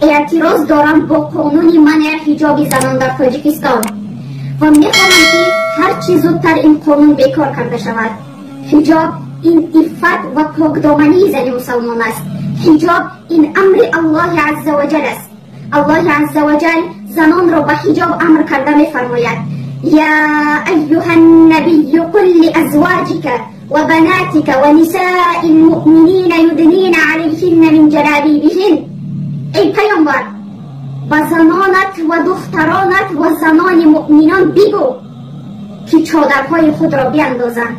اعتراض دارم با قانون منع حجاب زنان در تاجیکستان و میخواهم که هر چه زودتر این قانون بیکار کرده شود. حجاب این عفت و پاکدامنی زن مسلمان است. حجاب این امر الله عز و جل است. الله عز و جل زنان را به حجاب امر کرده میفرماید: یا ایها النبی قل لازواجک و بناتک و نساء المؤمنین یدنین علیهن من جلابیبهن. ای پیامبر، و زنانت و دخترانت و زنان مؤمنان بگو که چادرهای خود را بیندازند.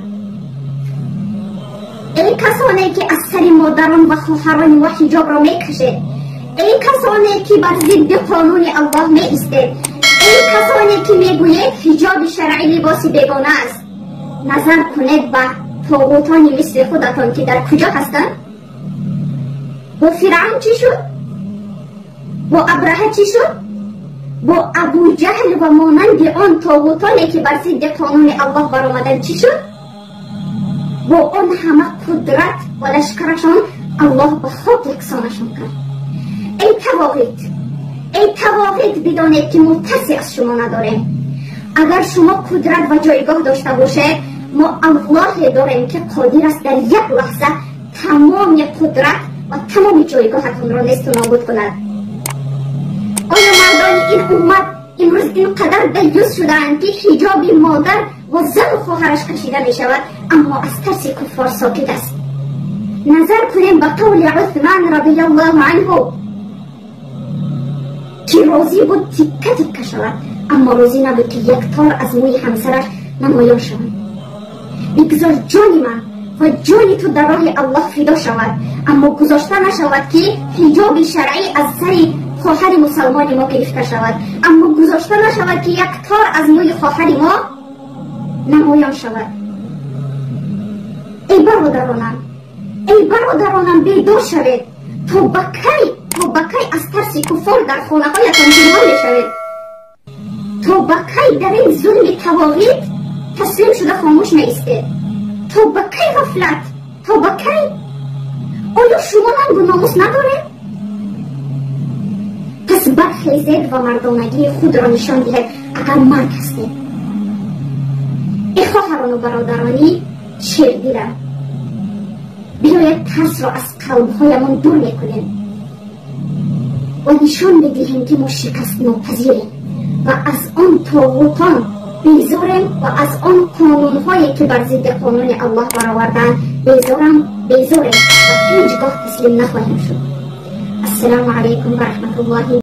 ای کسانی که از سر مادران و خواهران و حجاب را میکشید، ای کسانی که بر ضد قانون الله می ایستید، ای کسانی که میگویید حجاب شرعی لباس بیگانه است، نظر کنید به طاغوتانی مثل خودتان که در کجا هستند. با فرعون چی شد؟ با ابرهه چی شد؟ با ابو جهل و مانند آن طاغوتانی که بر ضد قانون الله برآمدند چی شد؟ با آن همه قدرت و لشکرشان الله به خاک یکسانشان کرد. ای تواغیت بدانید که ما کسی از شما نداریم. اگر شما قدرت و جایگاه داشته باشید، ما الله داریم که قادر است در یک لحظه تمام قدرت و تمام جایگاهتون را نیست و نابود کند. آیا مردان این امت امروز اینقدر دیوس شدند که حجاب مادر و زن و خواهرش کشیده می شود اما از ترس کفار ساکت است؟ نظر کنیم به قول عثمان رضی الله عنه که راضی بود تکه تکه شود اما راضی نبود که یک تار از موی همسرش نمایان شود. بگذار جان من و جان تو در راه الله فدا شود، اما گذاشته نشود که حجاب شرعی از سر خواهر مسلمان ما گرفته شود، اما گذاشته نشود که یک تار از موی خواهر ما نمایان شود. ای برادرانم بیدار شوید تا بکی از ترس کفار در خانه هایتان جمع شوید، تا بکی در این ظلم تواغیت تسلیم شده خاموش نیستید، تا بکی غفلت، تا بکی. آیا شما ننگ و ناموس ندارید؟ پس برخیزید و مردانگی خود را نشان دهید اگر مرد هستید. ای خواهران و برادرانی شیردیرم، بیایید ترس را از قلبهایمان دور میکنیم و نشان بدهیم که ما شکست ناپذیریم و از آن طاغوتان بیزاریم و از آن قانونهایی که بر ضد قانون الله برآوردند بیزاریم و هیچگاه تسلیم نخواهیم شد. السلام علیکم و رحمت الله.